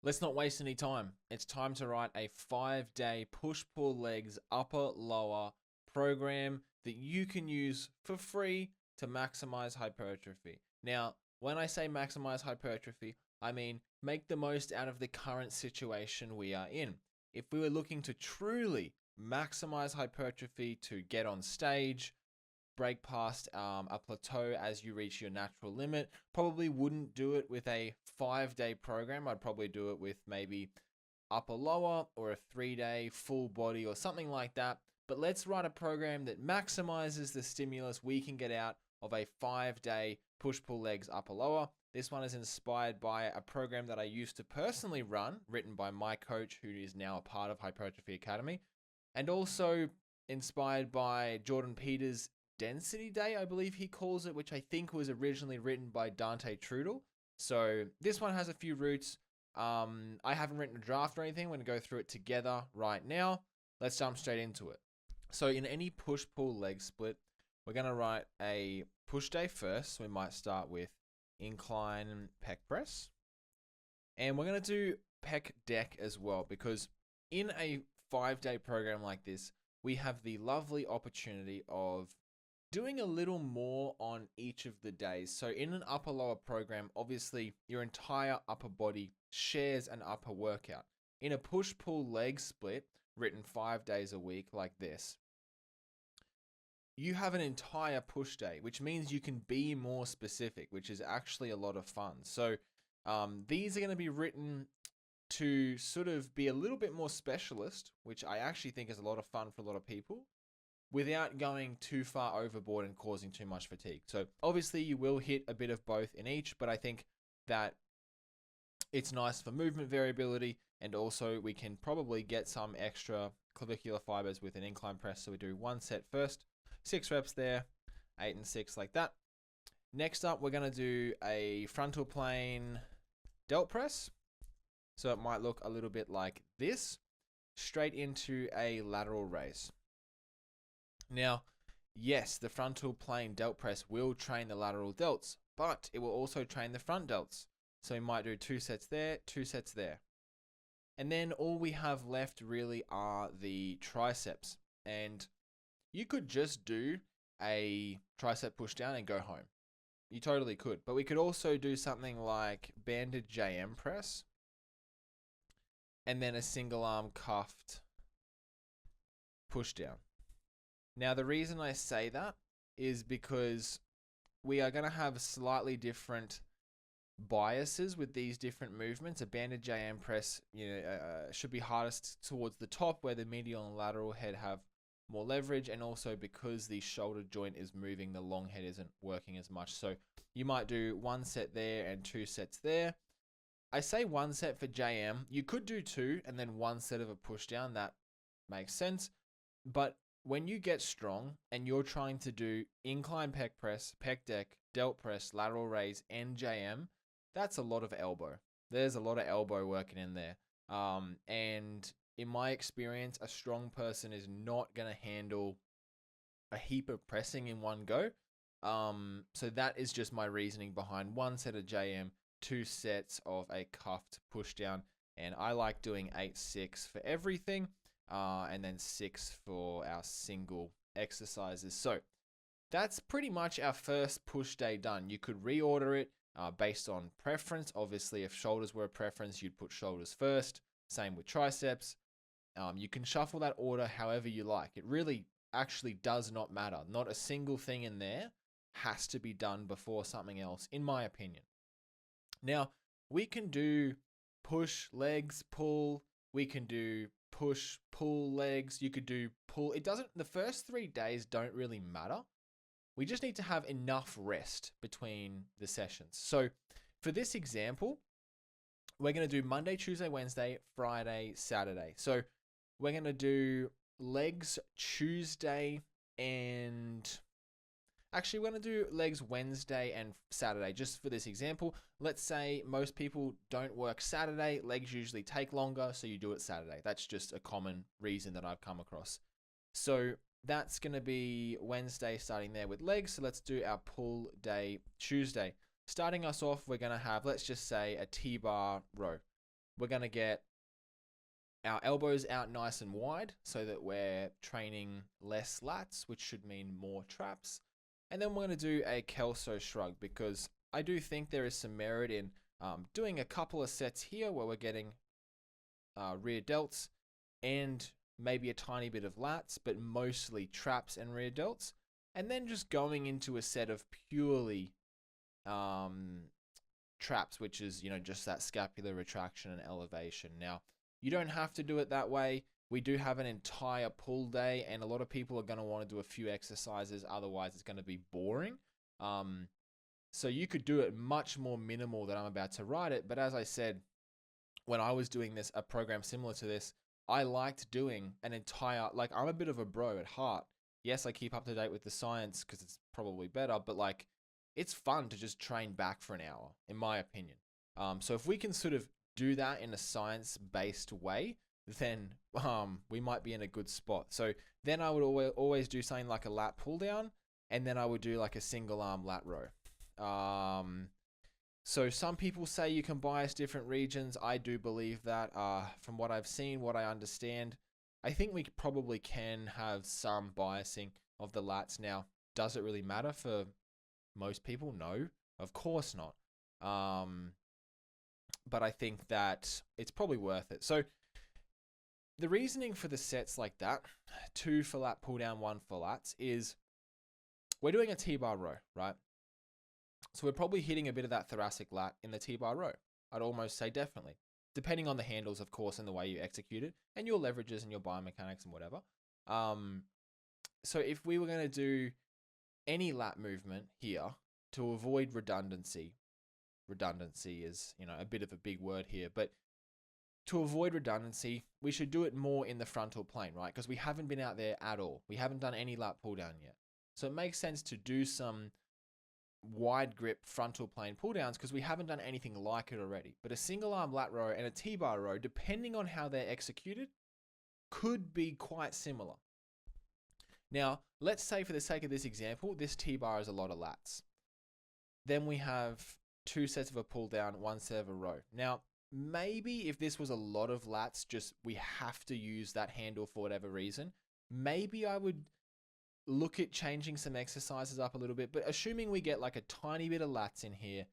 Let's not waste any time. It's time to write a 5-day push pull legs upper lower program that you can use for free to maximize hypertrophy. Now, when I say maximize hypertrophy, I mean make the most out of the current situation we are in. If we were looking to truly maximize hypertrophy to get on stage, break past a plateau as you reach your natural limit. Probably wouldn't do it with a 5-day program. I'd probably do it with maybe upper lower or a 3-day full body or something like that. But let's write a program that maximizes the stimulus we can get out of a 5-day push pull legs upper lower. This one is inspired by a program that I used to personally run, written by my coach, who is now a part of Hypertrophy Academy, and also inspired by Jordan Peters' Density Day, I believe he calls it, which I think was originally written by Dante Trudel. So this one has a few roots. I haven't written a draft or anything. We're going to go through it together right now. Let's jump straight into it. So in any push-pull leg split, we're going to write a push day first. So we might start with incline pec press. And we're going to do pec deck as well, because in a 5-day program like this, we have the lovely opportunity of doing a little more on each of the days. So in an upper lower program, obviously your entire upper body shares an upper workout. In a push pull leg split written 5 days a week like this, you have an entire push day, which means you can be more specific, which is actually a lot of fun. So these are going to be written to sort of be a little bit more specialist, which I actually think is a lot of fun for a lot of people, without going too far overboard and causing too much fatigue. So obviously you will hit a bit of both in each, but I think that it's nice for movement variability, and also we can probably get some extra clavicular fibers with an incline press. So we do 1 set first, 6 reps there, 8 and 6 like that. Next up, we're going to do a frontal plane delt press. So it might look a little bit like this, straight into a lateral raise. Now, yes, the frontal plane delt press will train the lateral delts, but it will also train the front delts. So we might do 2 sets there, 2 sets there. And then all we have left really are the triceps. And you could just do a tricep push down and go home. You totally could. But we could also do something like banded JM press, and then a single arm cuffed push down. Now, the reason I say that is because we are going to have slightly different biases with these different movements. A banded JM press, should be hardest towards the top, where the medial and lateral head have more leverage, and also because the shoulder joint is moving, the long head isn't working as much. So you might do 1 set there and 2 sets there. I say 1 set for JM. You could do 2 and then 1 set of a push down. That makes sense. But when you get strong and you're trying to do incline pec press, pec deck, delt press, lateral raise, and JM, that's a lot of elbow. There's a lot of elbow working in there. And in my experience, a strong person is not going to handle a heap of pressing in one go. So that is just my reasoning behind 1 set of JM, 2 sets of a cuffed push down. And I like doing 8-6 for everything. And then 6 for our single exercises. So that's pretty much our first push day done. You could reorder it based on preference. Obviously, if shoulders were a preference, you'd put shoulders first. Same with triceps. You can shuffle that order however you like. It really actually does not matter. Not a single thing in there has to be done before something else, in my opinion. Now, we can do push, legs, pull. We can do push, pull, legs. You could do pull. The first 3 days don't really matter. We just need to have enough rest between the sessions. So for this example, we're going to do Monday, Tuesday, Wednesday, Friday, Saturday. So we're going to do legs Tuesday and... Actually, we're going to do legs Wednesday and Saturday, just for this example. Let's say most people don't work Saturday. Legs usually take longer, so you do it Saturday. That's just a common reason that I've come across. So that's going to be Wednesday, starting there with legs. So let's do our pull day Tuesday. Starting us off, we're going to have, let's just say, a T-bar row. We're going to get our elbows out nice and wide so that we're training less lats, which should mean more traps. And then we're going to do a Kelso shrug, because I do think there is some merit in doing a couple of sets here where we're getting rear delts and maybe a tiny bit of lats, but mostly traps and rear delts. And then just going into a set of purely traps, which is, just that scapular retraction and elevation. Now, you don't have to do it that way. We do have an entire pull day, and a lot of people are going to want to do a few exercises. Otherwise, it's going to be boring. So you could do it much more minimal than I'm about to write it. But as I said, when I was doing a program similar to this, I liked doing an entire, I'm a bit of a bro at heart. Yes, I keep up to date with the science because it's probably better, but it's fun to just train back for an hour, in my opinion. So if we can sort of do that in a science-based way, then we might be in a good spot. So then I would always do something like a lat pull down, and then I would do like a single arm lat row. So some people say you can bias different regions. I do believe that. From what I've seen, what I understand, I think we probably can have some biasing of the lats. Now, does it really matter for most people? No, of course not. But I think that it's probably worth it. So the reasoning for the sets like that, 2 for lat pull down, 1 for lats, is we're doing a T-bar row, right? So we're probably hitting a bit of that thoracic lat in the T-bar row. I'd almost say definitely, depending on the handles, of course, and the way you execute it, and your leverages and your biomechanics and whatever. So if we were going to do any lat movement here to avoid redundancy is, a bit of a big word here, but to avoid redundancy, we should do it more in the frontal plane, right? Because we haven't been out there at all. We haven't done any lat pull down yet. So it makes sense to do some wide grip frontal plane pull downs because we haven't done anything like it already. But a single arm lat row and a T-bar row, depending on how they're executed, could be quite similar. Now, let's say for the sake of this example, this T-bar is a lot of lats. Then we have 2 sets of a pull down, 1 set of a row. Now, maybe if this was a lot of lats, just we have to use that handle for whatever reason, maybe I would look at changing some exercises up a little bit. But assuming we get like a tiny bit of lats in here,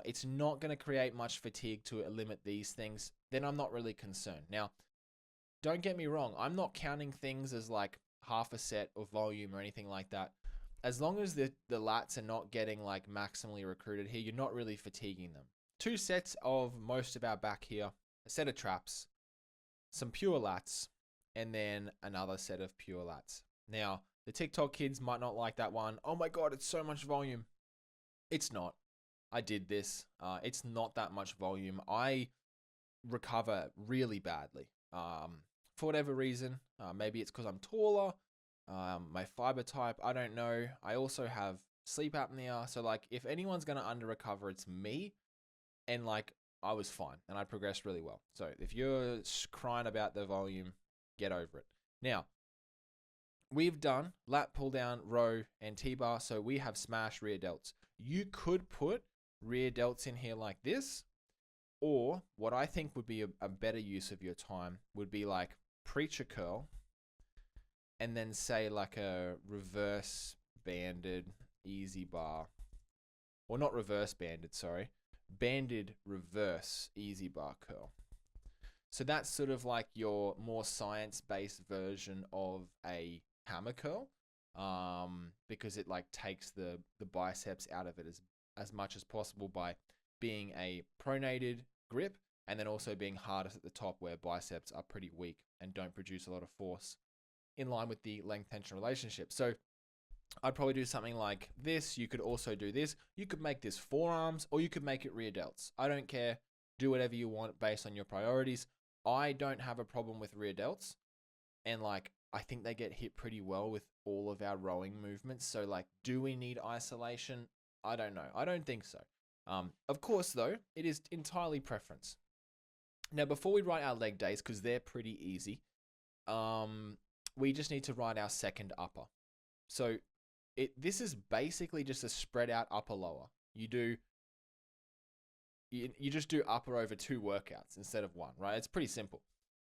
it's not going to create much fatigue to limit these things, then I'm not really concerned. Now, don't get me wrong, I'm not counting things as like half a set of volume or anything like that. As long as the lats are not getting like maximally recruited here, you're not really fatiguing them. 2 sets of most of our back here, a set of traps, some pure lats, and then another set of pure lats. Now, the TikTok kids might not like that one. Oh my God, it's so much volume. It's not. I did this. It's not that much volume. I recover really badly. For whatever reason, maybe it's because I'm taller, my fiber type, I don't know. I also have sleep apnea. So if anyone's going to under recover, it's me. And I was fine and I progressed really well. So if you're crying about the volume, get over it. Now, we've done lat pull down, row, and T-bar. So we have smash rear delts. You could put rear delts in here like this, or what I think would be a better use of your time would be like preacher curl, and then say a reverse banded easy bar, or not reverse banded, sorry, banded reverse easy bar curl. So that's sort of like your more science-based version of a hammer curl, because it takes the biceps out of it as much as possible by being a pronated grip and then also being hardest at the top where biceps are pretty weak and don't produce a lot of force in line with the length tension relationship. So I'd probably do something like this. You could also do this. You could make this forearms or you could make it rear delts. I don't care. Do whatever you want based on your priorities. I don't have a problem with rear delts. And I think they get hit pretty well with all of our rowing movements. So do we need isolation? I don't know. I don't think so. Of course, though, it is entirely preference. Now, before we write our leg days, because they're pretty easy, we just need to write our second upper. So this is basically just a spread out upper lower. You do you just do upper over 2 workouts instead of 1, right? It's pretty simple.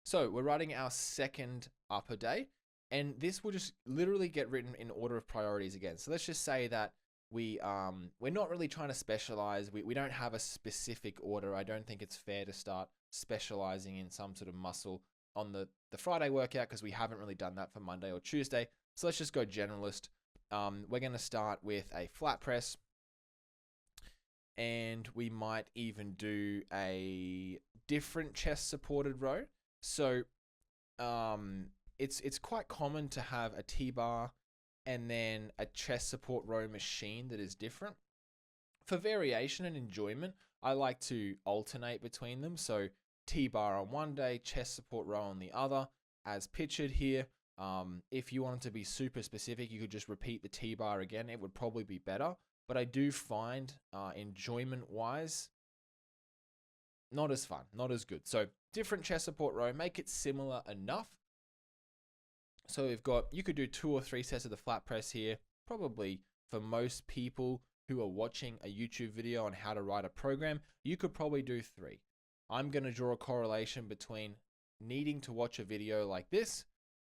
So we're writing our second upper day, and this will just literally get written in order of priorities again. So let's just say that we're not really trying to specialize. We don't have a specific order. I don't think it's fair to start specializing in some sort of muscle on the Friday workout because we haven't really done that for Monday or Tuesday. So let's just go generalist. We're going to start with a flat press, and we might even do a different chest supported row. So it's quite common to have a T-bar and then a chest support row machine that is different. For variation and enjoyment, I like to alternate between them. So T-bar on one day, chest support row on the other, as pictured here. If you wanted to be super specific, you could just repeat the T-bar again. It would probably be better. But I do find enjoyment-wise, not as fun, not as good. So different chest support row, make it similar enough. So you could do 2 or 3 sets of the flat press here. Probably for most people who are watching a YouTube video on how to write a program, you could probably do 3. I'm going to draw a correlation between needing to watch a video like this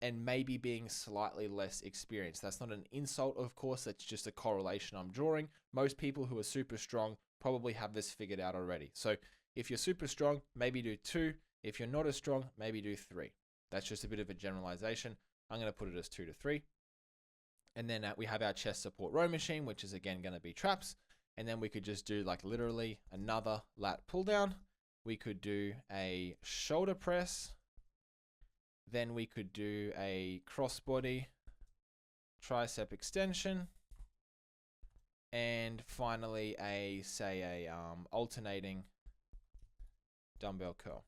and maybe being slightly less experienced. That's not an insult, of course, that's just a correlation I'm drawing. Most people who are super strong probably have this figured out already. So if you're super strong, maybe do 2. If you're not as strong, maybe do 3. That's just a bit of a generalization. I'm going to put it as 2 to 3. And then we have our chest support row machine, which is again going to be traps. And then we could just do like literally another lat pull down. We could do a shoulder press. Then we could do a crossbody tricep extension. And finally a alternating dumbbell curl.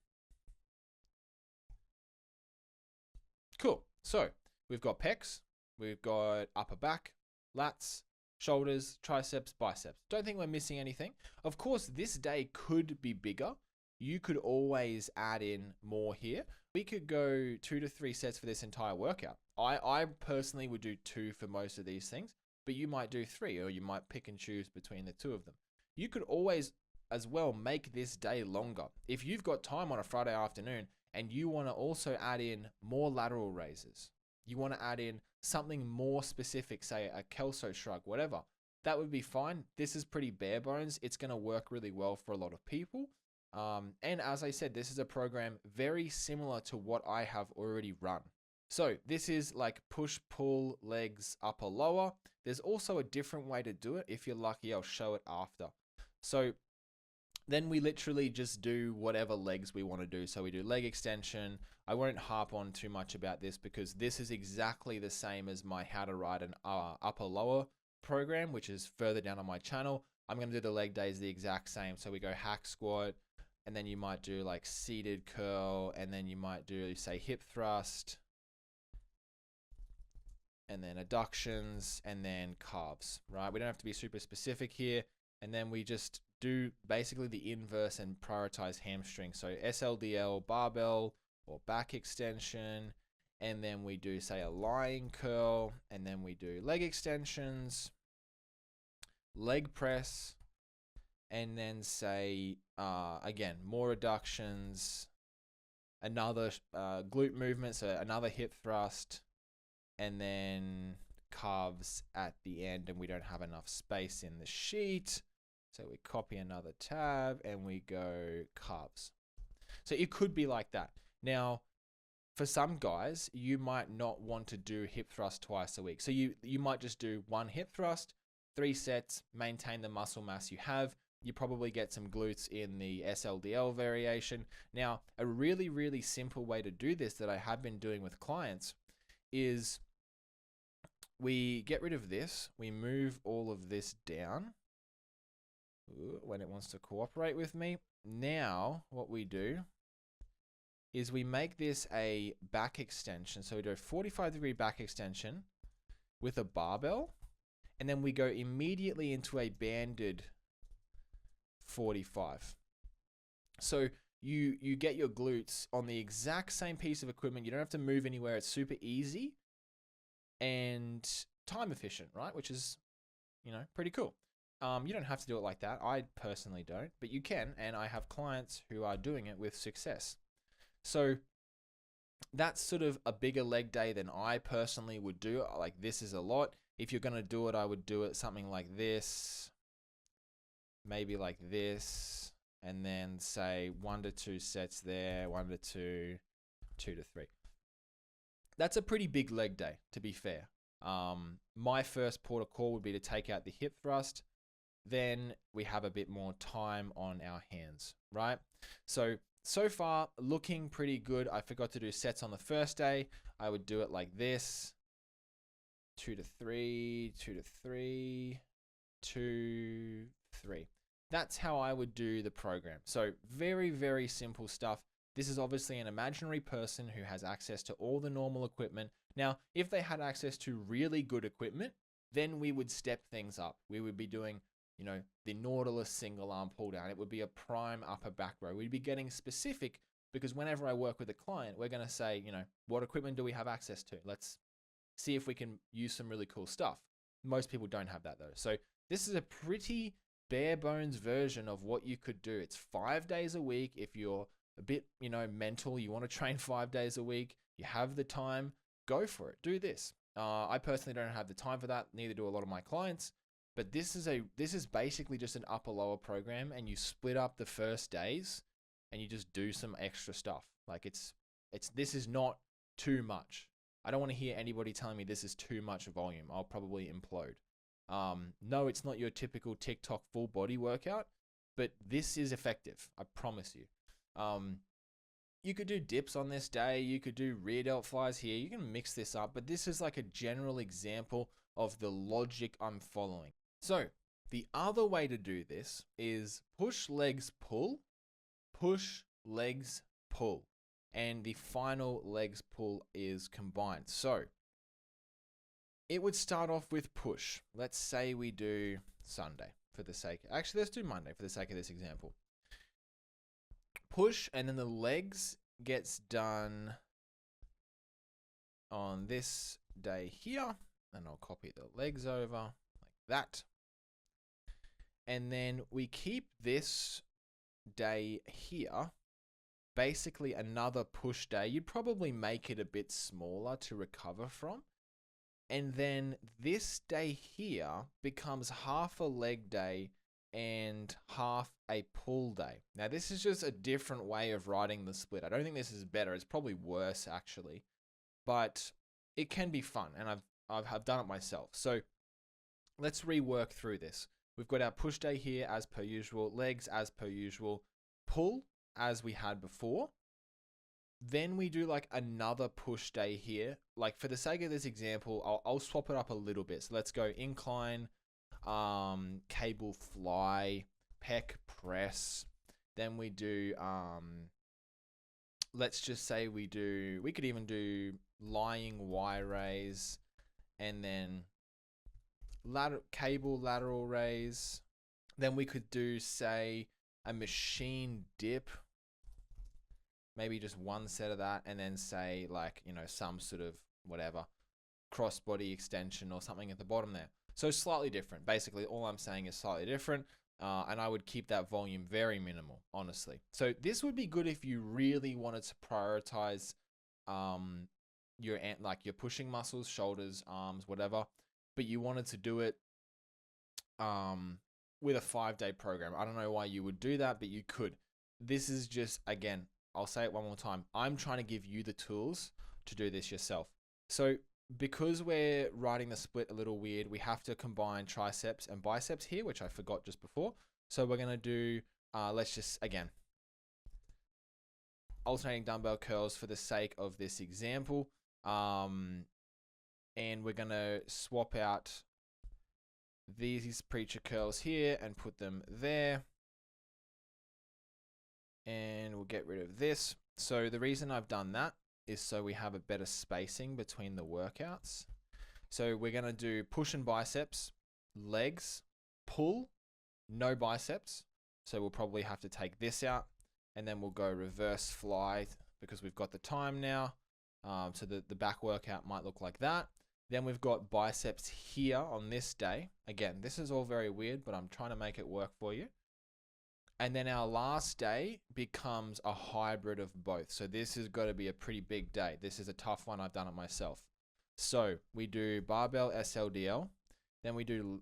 Cool. So we've got pecs, we've got upper back, lats, shoulders, triceps, biceps. Don't think we're missing anything. Of course, this day could be bigger. You could always add in more here. We could go 2 to 3 sets for this entire workout. I personally would do 2 for most of these things, but you might do 3, or you might pick and choose between the 2 of them. You could always as well make this day longer. If you've got time on a Friday afternoon and you want to also add in more lateral raises, you want to add in something more specific, say a Kelso shrug, whatever, that would be fine. This is pretty bare bones. It's going to work really well for a lot of people. And as I said, this is a program very similar to what I have already run. So this is like push, pull, legs, upper, lower. There's also a different way to do it. If you're lucky, I'll show it after. So then we literally just do whatever legs we want to do. So we do leg extension. I won't harp on too much about this because this is exactly the same as my how to write an upper lower program, which is further down on my channel. I'm going to do the leg days the exact same. So we go hack squat, and then you might do like seated curl, and then you might do, say, hip thrust, and then adductions, and then calves, right? We don't have to be super specific here. And then we just do basically the inverse and prioritize hamstring. So SLDL, barbell, or back extension. And then we do, say, a lying curl. And then we do leg extensions, leg press, and then say, again, more adductions, another glute movement, so another hip thrust, and then calves at the end. And we don't have enough space in the sheet. So we copy another tab and we go calves. So it could be like that. Now, for some guys, you might not want to do hip thrust twice a week. So you might just do 1 hip thrust, 3 sets, maintain the muscle mass you have. You probably get some glutes in the SLDL variation. Now, a really, really simple way to do this that I have been doing with clients is we get rid of this. We move all of this down when it wants to cooperate with me. Now, what we do is we make this a back extension. So we do a 45-degree back extension with a barbell, and then we go immediately into a banded 45. So you get your glutes on the exact same piece of equipment. You don't have to move anywhere. It's super easy and time efficient, right? Which is, pretty cool. You don't have to do it like that. I personally don't, but you can, and I have clients who are doing it with success. So that's sort of a bigger leg day than I personally would do. Like, this is a lot. If you're going to do it, I would do it something like this, maybe like this, and then say 1 to 2 sets there, 1 to 2, 2 to 3. That's a pretty big leg day, to be fair. My first port of call would be to take out the hip thrust. Then we have a bit more time on our hands, right? So far, looking pretty good. I forgot to do sets on the first day. I would do it like this. 2 to 3, 2 to 3, 2, 3. That's how I would do the program. So very, very simple stuff. This is obviously an imaginary person who has access to all the normal equipment. Now, if they had access to really good equipment, then we would step things up. We would be doing, the Nautilus single arm pull down. It would be a prime upper back row. We'd be getting specific because whenever I work with a client, we're going to say, what equipment do we have access to? Let's see if we can use some really cool stuff. Most people don't have that though. So this is a pretty bare bones version of what you could do. It's 5 days a week. If you're a bit, mental, you want to train 5 days a week, you have the time, go for it. Do this. I personally don't have the time for that. Neither do a lot of my clients. But this is basically just an upper lower program, and you split up the first days, and you just do some extra stuff. Like this is not too much. I don't want to hear anybody telling me this is too much volume. I'll probably implode. No, it's not your typical TikTok full body workout, but this is effective. I promise you. You could do dips on this day. You could do rear delt flies here. You can mix this up, but this is like a general example of the logic I'm following. So the other way to do this is push, legs, pull, push, legs, pull. And the final legs pull is combined. So it would start off with push. Let's say we do Sunday for the sake. Actually, let's do Monday for the sake of this example. Push, and then the legs gets done on this day here. And I'll copy the legs over like that. And then we keep this day here. Basically another push day. You'd probably make it a bit smaller to recover from. And then this day here becomes half a leg day and half a pull day. Now this is just a different way of writing the split. I don't think this is better. It's probably worse actually. But it can be fun, and I've done it myself. So let's rework through this. We've got our push day here as per usual, legs as per usual, pull as we had before. Then we do like another push day here. Like for the sake of this example, I'll swap it up a little bit. So let's go incline, cable fly, pec press. Then we do, let's just say we could even do lying Y raise, and then cable lateral raise. Then we could do, say, a machine dip, maybe just one set of that, and then say like, some sort of whatever crossbody extension or something at the bottom there. So slightly different. Basically, all I'm saying is slightly different. And I would keep that volume very minimal, honestly. So this would be good if you really wanted to prioritize your pushing muscles, shoulders, arms, whatever, but you wanted to do it with a 5-day program. I don't know why you would do that, but you could. This is just, again, I'll say it one more time. I'm trying to give you the tools to do this yourself. So because we're writing the split a little weird, we have to combine triceps and biceps here, which I forgot just before. So we're going to do, let's just, again, alternating dumbbell curls for the sake of this example. And we're going to swap out these preacher curls here and put them there. And we'll get rid of this. So the reason I've done that is so we have a better spacing between the workouts. So we're going to do push and biceps, legs, pull, no biceps. So we'll probably have to take this out, and then we'll go reverse fly because we've got the time now. So the back workout might look like that. Then we've got biceps here on this day. Again, this is all very weird, but I'm trying to make it work for you. And then our last day becomes a hybrid of both. So this has got to be a pretty big day. This is a tough one. I've done it myself. So we do barbell SLDL. Then we do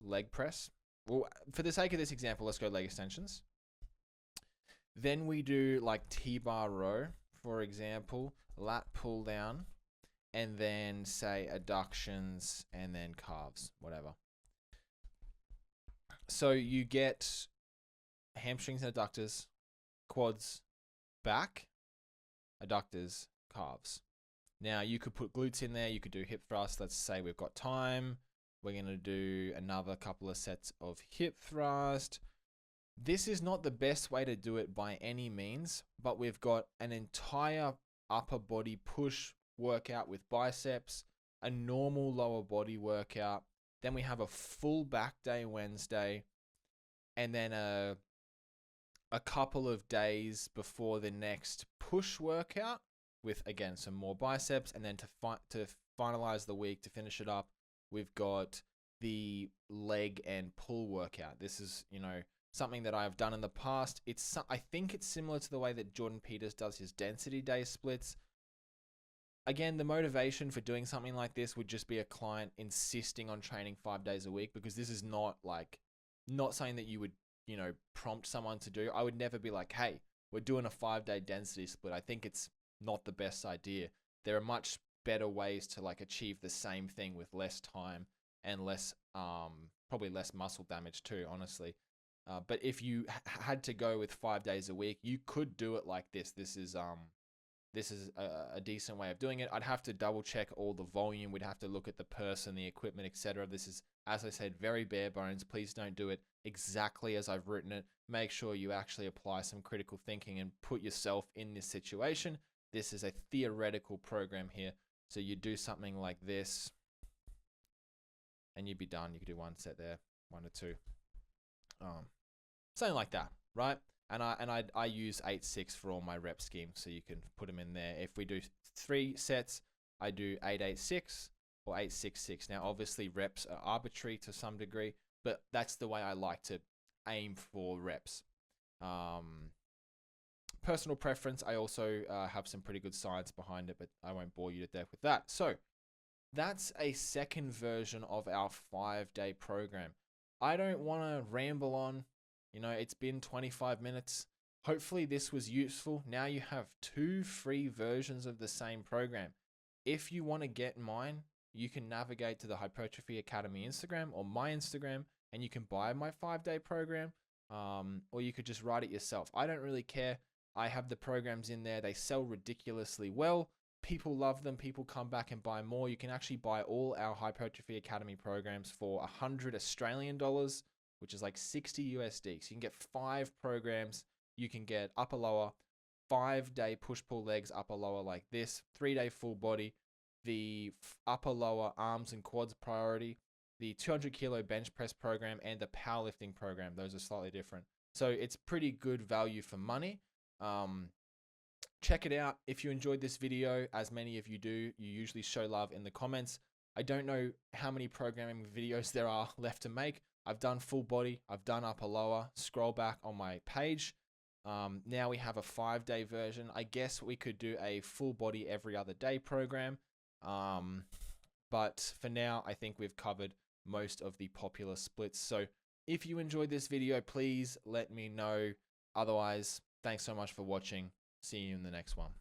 leg press. Well, for the sake of this example, let's go leg extensions. Then we do like T-bar row, for example, lat pull down, and then say adductions and then calves, whatever. So you get hamstrings and adductors, quads, back, adductors, calves. Now you could put glutes in there, you could do hip thrust. Let's say we've got time. We're going to do another couple of sets of hip thrust. This is not the best way to do it by any means, but we've got an entire upper body push workout with biceps, a normal lower body workout. Then we have a full back day Wednesday, and then a couple of days before the next push workout with, again, some more biceps. And then to finalize the week, to finish it up, we've got the leg and pull workout. This is, something that I've done in the past. I think it's similar to the way that Jordan Peters does his density day splits. Again, the motivation for doing something like this would just be a client insisting on training 5 days a week, because this is not something that you would, prompt someone to do. I would never be like, hey, we're doing a 5-day density split. I think it's not the best idea. There are much better ways to achieve the same thing with less time and less, probably less muscle damage too, honestly. But if you had to go with 5 days a week, you could do it like this. This is a decent way of doing it. I'd have to double check all the volume. We'd have to look at the person, the equipment, etc. This is, as I said, very bare bones. Please don't do it exactly as I've written it. Make sure you actually apply some critical thinking and put yourself in this situation. This is a theoretical program here. So you do something like this and you'd be done. You could do 1 set there, 1 to 2. Something like that, right? And I use 8-6 for all my rep schemes, so you can put them in there. If we do 3 sets, I do 8-8-6 or 8-6-6. Now, obviously, reps are arbitrary to some degree, but that's the way I like to aim for reps. Personal preference, I also have some pretty good science behind it, but I won't bore you to death with that. So that's a second version of our 5-day program. I don't want to ramble on. It's been 25 minutes. Hopefully this was useful. Now you have 2 free versions of the same program. If you want to get mine, you can navigate to the Hypertrophy Academy Instagram or my Instagram, and you can buy my 5-day program, or you could just write it yourself. I don't really care. I have the programs in there. They sell ridiculously well. People love them. People come back and buy more. You can actually buy all our Hypertrophy Academy programs for 100 Australian dollars, which is like 60 USD. So you can get 5 programs. You can get upper lower, 5-day push-pull legs, upper lower like this, 3-day full body, the upper lower arms and quads priority, the 200 kilo bench press program, and the powerlifting program. Those are slightly different. So it's pretty good value for money. Check it out. If you enjoyed this video, as many of you do, you usually show love in the comments. I don't know how many programming videos there are left to make. I've done full body, I've done upper lower. Scroll back on my page. Now we have a 5-day version. I guess we could do a full body every other day program. But for now, I think we've covered most of the popular splits. So if you enjoyed this video, please let me know. Otherwise, thanks so much for watching. See you in the next one.